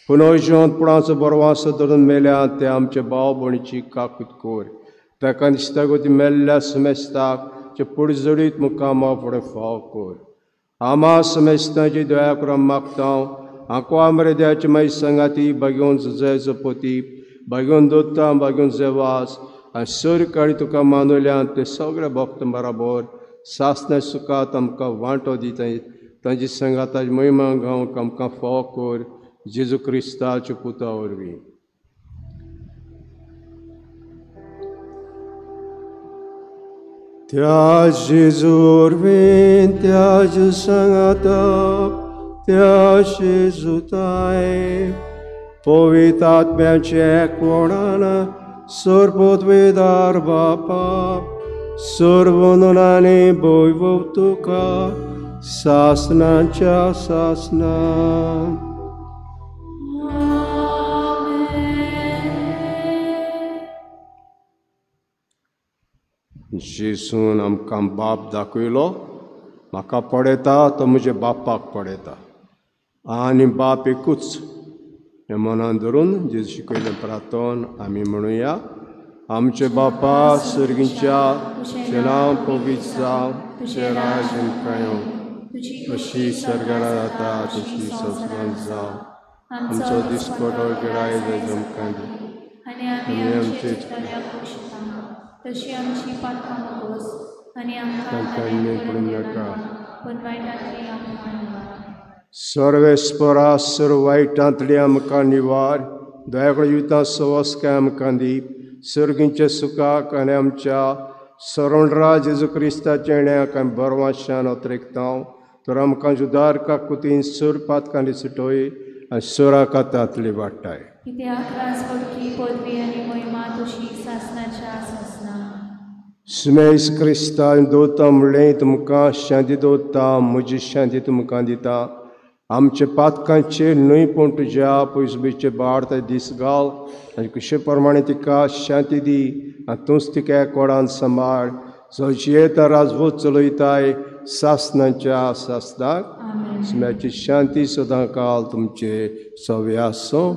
[SPEAKER 1] पुनर्जन्माचो बरवासो धरून मेल्या ते आमचे भाव भयणीची काकूट कर ताका दिसता गो ती मेल्ल्या समेस्ताक चे पुडजडीत मुखामा फुडें फाव कर. आमा समेस्ताची दया करून मागता आंको आमरेद्याचे मागीर संगाती बागेवन झुजायचो पोती बागेवन दोत्ता बागेवन जेवास आनी सर काळी तुका मानवल्यान ते सगळे भक्त बराबर सासण्या सुखात आमकां वांटो दिता तांची संगाताची महिमा गावंक आमकां फाव कर जेजू क्रिस्ताच्या पुता वरवीं. त्या जेजू वरवीं त्या जेजू सांगात त्या जेजूताय पवित्र आत्म्याचे एकवटान सर्वोद्वेदार बापा सर्वनुनाने वैभव तुका सासनाच्या सासना जेसून आमकां बाप दाखयलो म्हाका पळयता तो म्हज्या बापाक पळयता आनी बाप एकूच हें मनान धरून जेजू शिकयलें प्रार्थन आमी म्हणुया आमचे बापा सर्गीच्या तुजें नांव पवित्र जावं तुजें राज्य येवं अशी सर्गारा जाता तशी संस्कृत जावं आमचो दिसपटो गिराय आमकां
[SPEAKER 5] आनी आमी आमचे तशी आमची पातकां नकोस आनी आमकां पडूं नाका पूण वायटांतली आमकां निवार
[SPEAKER 1] सर्वेस्परा सर्व वायटांतली आमकां निवार दया करून युतां सवस्काय आमकां दी सर्गींच्या सुखाक आनी आमच्या सरणरा जेजू क्रिस्ताच्या येण्याक आमी बरवाशान अत्रेकतांव तर आमकां जुदारका कुतीन सर पातकांनी सुटोय आनी सोरा कातांतली वाडटाय
[SPEAKER 5] कित्याक राजपडकी पदवी आनी महिमा तुशी सासनाच्या सासना
[SPEAKER 1] सुमेस क्रिस्ता दोता म्हणलें तुमकां शांती दोता म्हजी शांती तुमकां दिता आमचे पातकांचेर न्हय पूण तुज्या पयसुबीचे बाड ते दीस घाल आनी कशे प्रमाणे तिका शांती दी आनी तूंच तिका एकवटान सांबाळ जशी येता राजभूत चलयताय सासनाच्या सासनाक सुम्याची शांती सदां काल तुमचे सव्य आसूं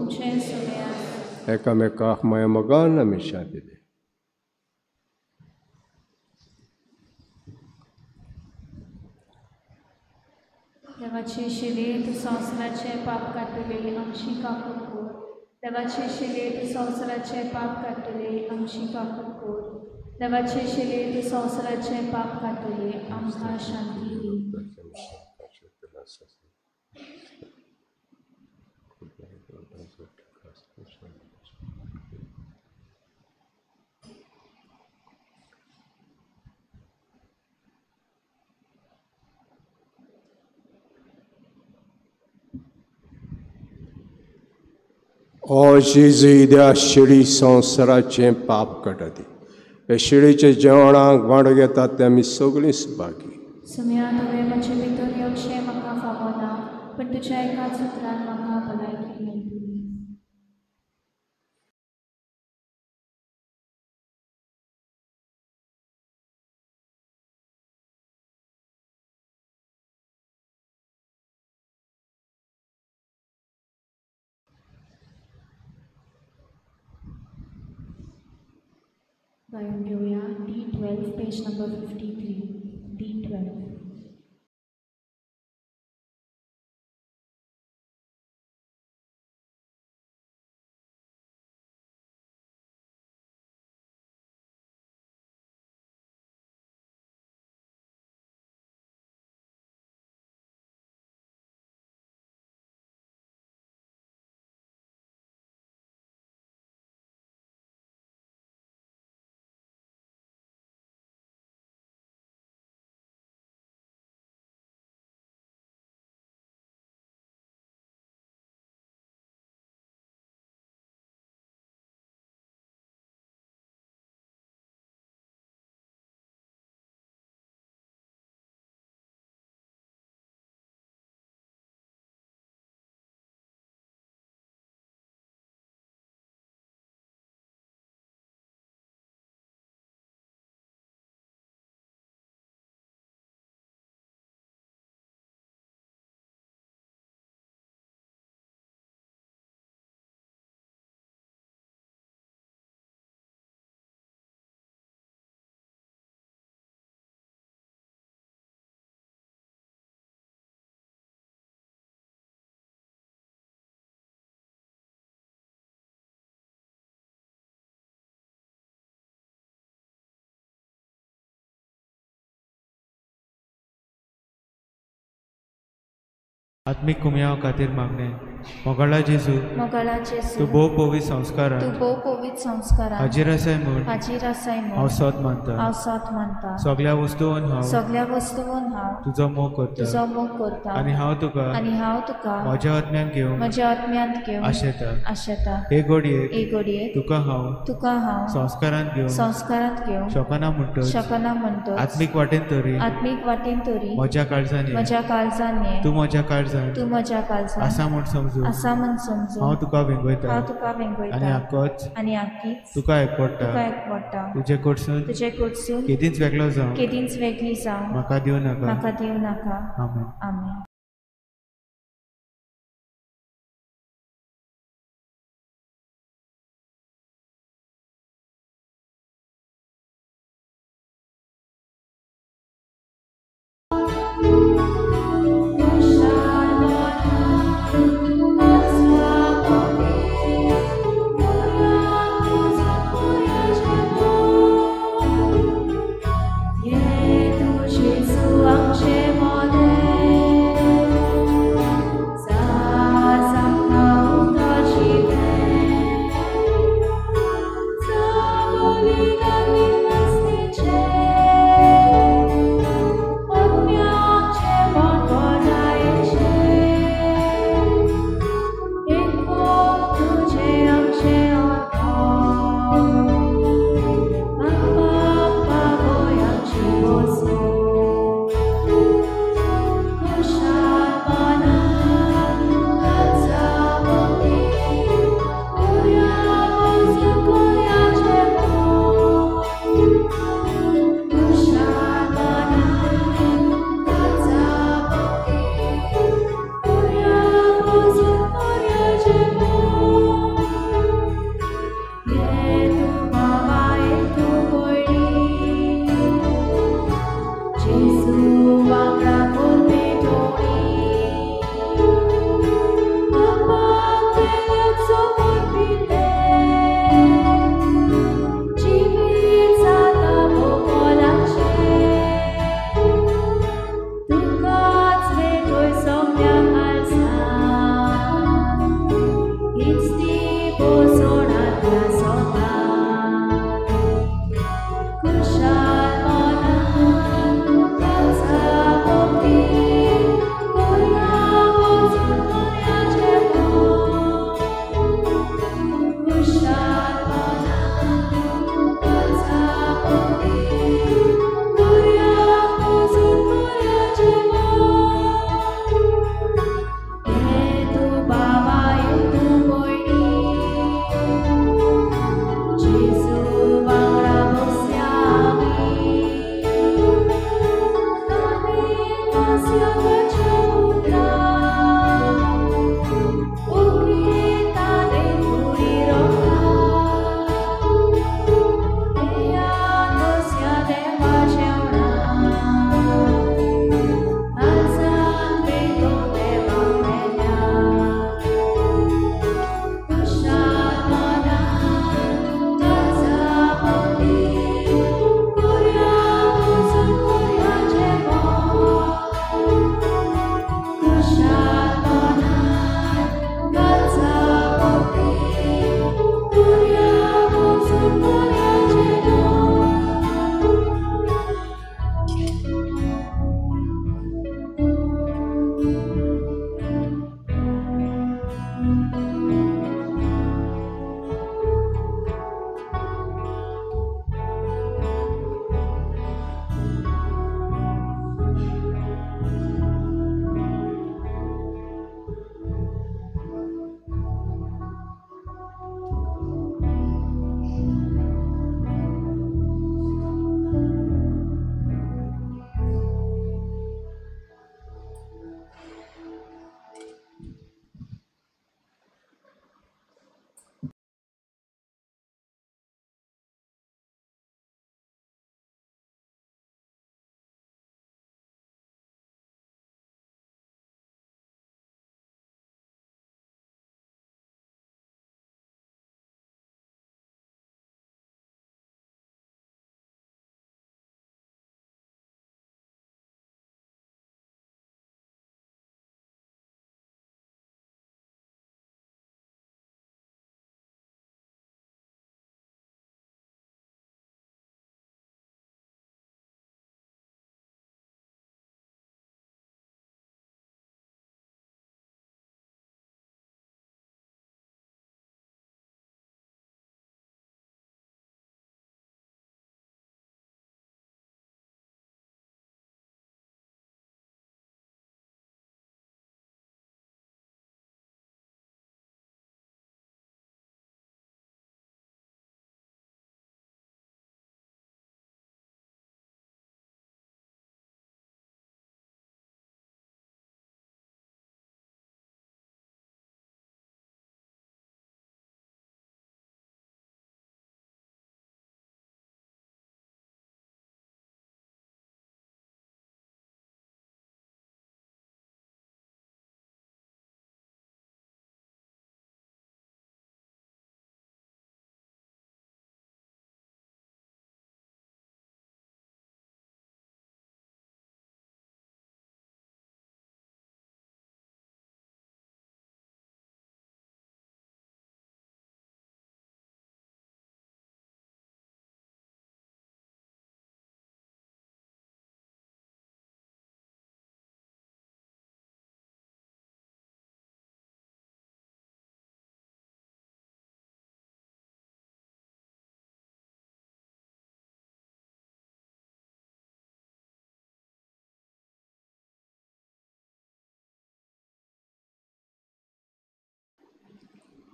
[SPEAKER 1] एकामेकाक माया मोगान आमी शांती दी
[SPEAKER 5] देवाचे शिलेत संवसाराचे पाप काडटले आमची काकूट कोर देवाचे शिलेत संवसाराचे पाप काडटले आमची काकूट कोर देवाचे शिलेत संवसाराचे पाप काडटले आमकां शांती दी
[SPEAKER 1] ओ जेजू इद्या शिडी संवसाराचें पाप काडटी हे शिडीच्या जेवणाक वांटो घेतात ते आमी सगळीं सुभागी
[SPEAKER 5] सुम्या तुवें म्हजे भितर येवचें म्हाका फावो ना पण तुज्या एकाच उतरान म्हाका भलायकी मेळटली गायन घेऊया D12 पेज नंबर 53 D12
[SPEAKER 7] आत्मीक कुमयाव खातीर मागणें मोगळा जेजू
[SPEAKER 5] मोगळा जेजू
[SPEAKER 7] तूं भोव पवित्र संस्कारान
[SPEAKER 5] तूं भोव पवित्र संस्कारान
[SPEAKER 7] हाजीर आसाय म्हूण
[SPEAKER 5] हाजीर आसाय
[SPEAKER 7] हांव
[SPEAKER 5] म्हूण
[SPEAKER 7] सोत मानता
[SPEAKER 5] हांव सोत मानता
[SPEAKER 7] सगळ्या वस्तूंन हांव
[SPEAKER 5] सगळ्या वस्तूंन हांव
[SPEAKER 7] तुजो मोग करता
[SPEAKER 5] तुजो मोग करता
[SPEAKER 7] आनी हांव तुका
[SPEAKER 5] आनी हांव तुका
[SPEAKER 7] म्हज्या आत्म्यान घेवन
[SPEAKER 5] म्हज्या आत्म्यांत घेवन
[SPEAKER 7] आशेता
[SPEAKER 5] आशेता
[SPEAKER 7] हे घडयेक
[SPEAKER 5] एक घडयेक
[SPEAKER 7] तुका हांव
[SPEAKER 5] तुका हांव
[SPEAKER 7] संस्कारान घेवन
[SPEAKER 5] संस्कारांत घेवन
[SPEAKER 7] शकना म्हणटच
[SPEAKER 5] शकना म्हणटच
[SPEAKER 7] आत्मीक वाटेन तरी
[SPEAKER 5] आत्मीक वाटेन तरी
[SPEAKER 7] म्हज्या काळजांनी
[SPEAKER 5] म्हज्या काळजान ये
[SPEAKER 7] तूं म्हज्या काळजान
[SPEAKER 5] तूं म्हज्या काळजान
[SPEAKER 7] आसा म्हूण समजू
[SPEAKER 5] आसा म्हूण समजू
[SPEAKER 7] हांव तुका वेंगयता
[SPEAKER 5] हांव तुका
[SPEAKER 7] आनी
[SPEAKER 5] वेंगयता
[SPEAKER 7] आक्कोच
[SPEAKER 5] आनी आख्खीच
[SPEAKER 7] तुका एकपडटा
[SPEAKER 5] तुका एकवडटा
[SPEAKER 7] तुजे कडसून
[SPEAKER 5] तुजे कडसून
[SPEAKER 7] केदींच वेगळो जावं
[SPEAKER 5] केदींच वेगळी जावं
[SPEAKER 7] म्हाका दिवं नाका
[SPEAKER 5] म्हाका दिवं नाका
[SPEAKER 7] आमेन
[SPEAKER 5] आमेन.
[SPEAKER 8] Jézus, amche mode,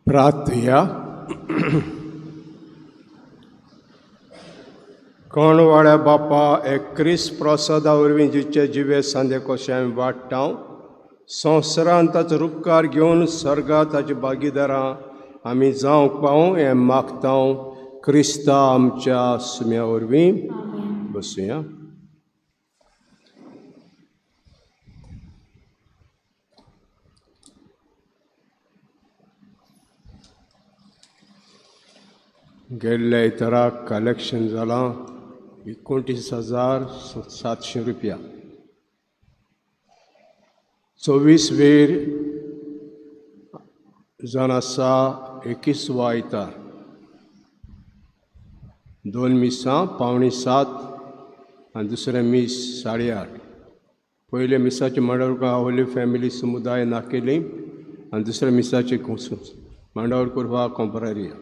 [SPEAKER 1] प्रार्थया कोणवाड्या बापा एक क्रिस्त प्रसादा वरवीं जिचे जिवे सांदे कशें आमी वाडटां संवसारांत ताचो उपकार घेवन सर्गांत ताची भागीदारां आमी जावंक पावूं हें मागता क्रिस्ता आमच्या सुम्या वरवीं बसुया. गेल्ल्या इतराक कलेक्शन जालां 29,700 रुपया. 24 वेर जावन आसा 21 इतार 2 मिसां 6:45 आनी दुसरें मीस 8:30. पयले मिसाची मांडावळ होली फॅमिली समुदाय नाकेली आनी दुसऱ्या मिसाची मांडावळ करपा कंपरारिया.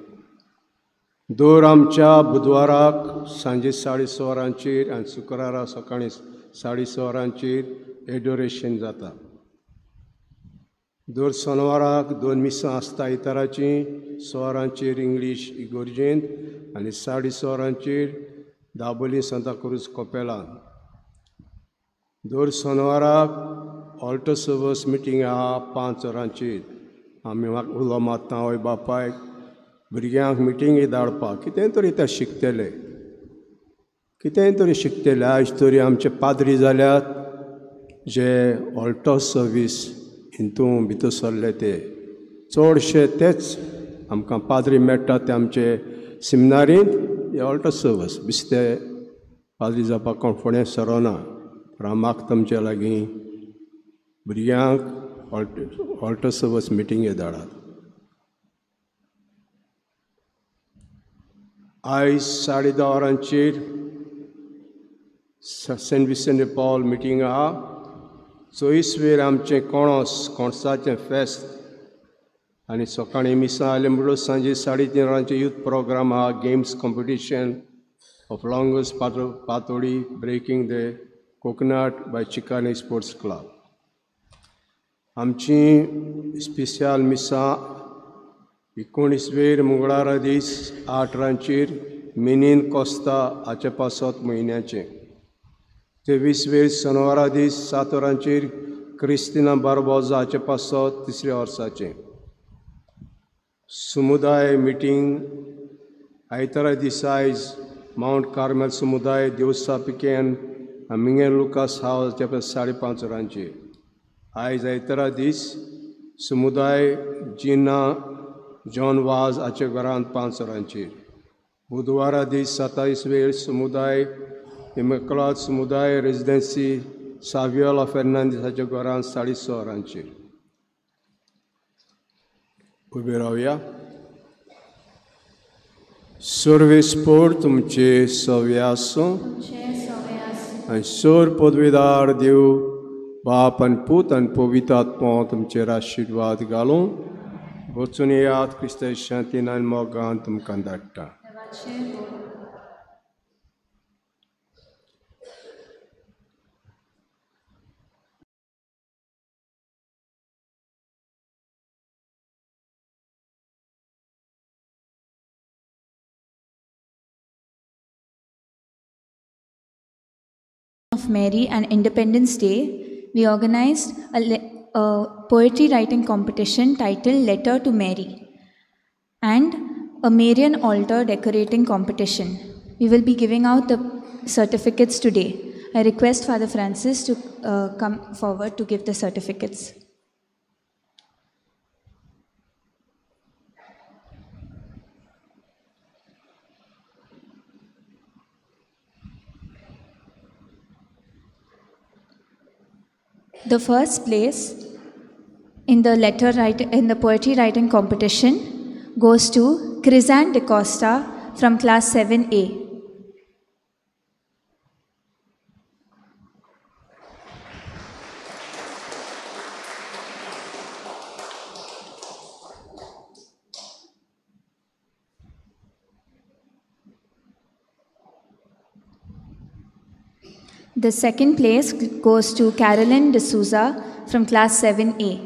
[SPEAKER 1] दर आमच्या बुधवाराक सांजे 6:30 आनी शुक्रारा सकाळीं 6:30 एडोरेशन जाता. दर सोनवाराक 2 मिसां आसता इताराची 6:00 इंग्लीश इगोर्जेंत आनी 6:30 दाबोली सांताक्रूज कोपेलान. दर सोनवाराक ऑल्टर सर्वस मिटींग आहा 5:00 आमी उलो मारता हय बापायक भुरग्यांक मिटींगे धाडपाक कितेंय तरी ते शिकतले आयज तरी आमचे पाद्री जाल्यात जे ऑल्टर सर्वीस हितून भितर सरले ते चडशे तेच आमकां पाद्री मेळटा ते आमचे सिमनारींत हे ऑल्टर सर्वस बिस्ते पाद्री जावपाक कोण फुडें सरना. हांव मागता तुमचे लागीं भुरग्यांक ऑल्टर सर्वस मिटींगे धाडात. आयज 10:30 सेंट विसेंट पॉल मिटींग आहा. 24 वेर आमचें कोणसाचें फेस्त आनी सकाळीं मिसां आले म्हणटूच सांजे 3:30 यूथ प्रोग्राम आहा. गेम्स कॉम्पिटिशन ऑफ लॉंगस्ट पातोळी breaking the coconut by Chikani sports club. आमची स्पेशल मिसां 19 वेर मंगळारा दीस 8:00 मिनीन कोस्ता हाचे पासत म्हयन्याचें. 23 वेर शेनवारा दीस 7:00 क्रिस्तिना बार्बोजा हाचे पासत 3ऱ्या वर्साचें. समुदाय मिटींग आयतारा दीस आयज माउंट कार्मेल समुदाय देवसा पिकेन मिंगेल लुकास हावस हाचे 5:30. आयज आयतारा दीस समुदाय जिना जॉन वाज हाचे घरांत 5:30. बुधवारा दीस 27 वेर समुदाय इमेक्युलाद समुदाय रेजिडेन्सी सावियोला फेर्नांदीस हाच्या घरांत 6:30. उबे रावया. सर्वेस्पोर तुमचे सव्य आसूं आनी सोर पदवीदार देव बाप आनी पूत आनी पवित्र आत्मा तुमचेर आशिर्वाद घालूं वचून येयात क्रिस्ताचे शांतीन आनी मोगान तुमकां धाडटा.
[SPEAKER 8] Of Mary and Independence Day, we organized a poetry writing competition titled Letter to Mary and a Marian altar decorating competition. We will be giving out the certificates today. I request Father Francis to come forward to give the certificates. The first place in the poetry writing competition goes to Crisan de Costa from class 7A. The second place goes to Caroline D'Souza from class 7A.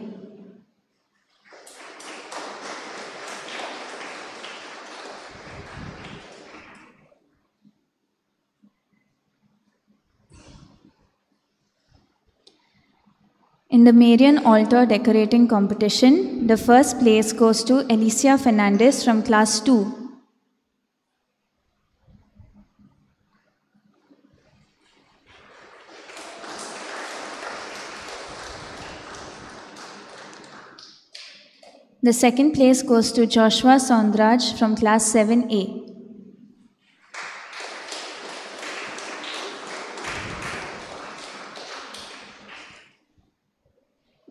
[SPEAKER 8] In the Marian altar decorating competition, the first place goes to Alicia Fernandez from class 2. The second place goes to Joshua Saundraj from class 7A.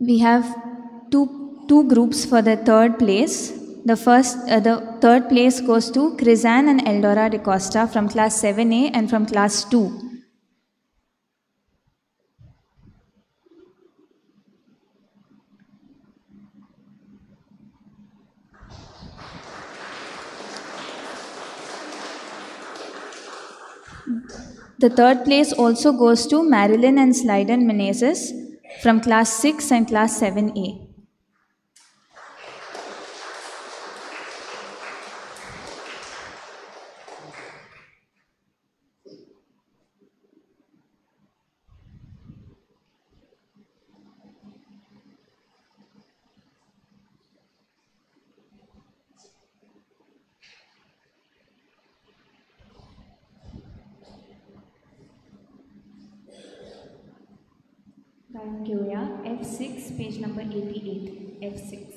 [SPEAKER 8] We have two groups for the third place. The third place goes to Crisan and Eldora de Costa from class 7A and from class 2. The third place also goes to Marilyn and Slyden Menezes from class 6 and class 7A. Thank you, yeah. F6, page number 88. F6.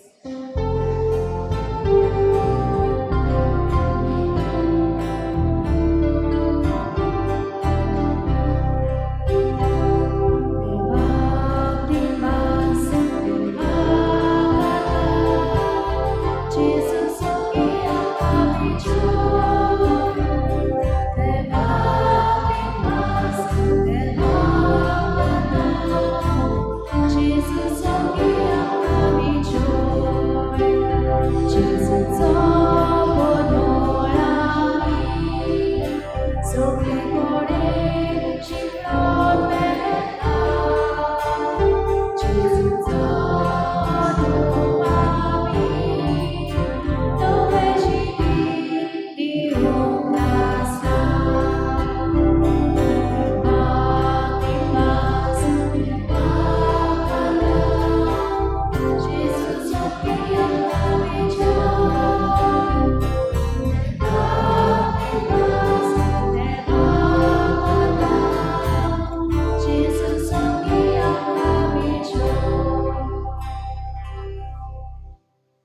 [SPEAKER 5] Jesus,